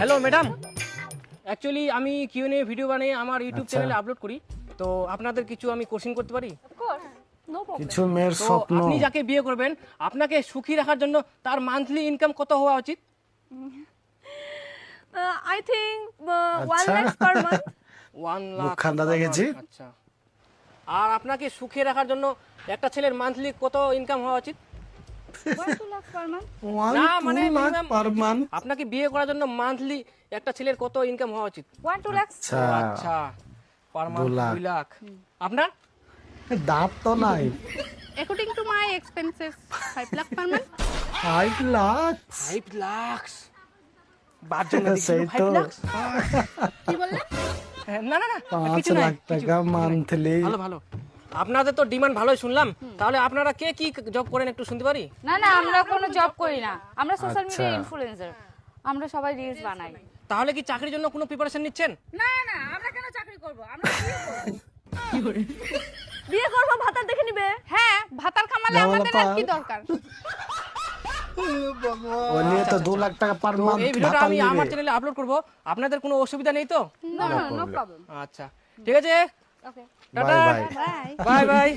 Hello madam, actually আমি QnA video বানিয়ে আমার ইউটিউব চ্যানেলে আপলোড করি, তো আপনাদের কিছু আমি কোচিং করতে পারি? কিছু মেয়ের তো স্বপ্ন। আপনি যাকে বিয়ে করবেন আপনাকে সুখী রাখার জন্য তার মান্থলি ইনকাম কত হওয়া উচিত? I think 1 আচ্ছা। lakh per month. 1 লাখ। মুখখানটা দেখেছি। আচ্ছা, আর আপনাকে সুখী রাখার জন্য একটা ছেলের মান্থলি কত ইনকাম হওয়া উচিত? 2 lakh per month. 1 না, 2 মানে লাখ minimum পার মান্থ। আপনাকে বিয়ে করার জন্য মান্থলি একটা ছেলের কত ইনকাম হওয়া উচিত? 1-2 lakhs. আচ্ছা, আচ্ছা, পার মান্থ 2 লাখ। 2 লাখ। আপনার? দাঁত তো নাই। According to my expenses, 5 lakh per month. 5 lakh 5 lakh. বাদ জন্য সেই দিচ্ছিল তো 5 লাখ। কি বললেন? না না না, 5 কিছু নাই, লাখ টাকা মান্থলি। ভালো ভালো। আপনাদের তো ডিমান্ড ভালোই শুনলাম, তাহলে আপনারা কে কি জব করেন একটু শুনতে পারি? না না আমরা কোনো জব করি না, আমরা সোশ্যাল আচ্ছা। মিডিয়া ইনফ্লুয়েন্সার, আমরা সবাই রিলস বানাই। তাহলে কি চাকরির জন্য কোনো প্রিপারেশন নিচ্ছেন? না না আমরা কেন চাকরি করব, আমরা বিয়ে করব, ভাতার দেখে নিবে। হ্যাঁ, ভাতার কামালে আমাদের আর কি দরকার? ও নিয়ে তো 2 লাখ টাকা পার তো মান্থ এই ভিডিওটা ভাতা আমি আমার নেবে। চ্যানেলে আপলোড করব, আপনাদের কোনো অসুবিধা নেই তো? No no no problem. আচ্ছা, ঠিক আছে, okay tata, bye bye. Bye. Bye by.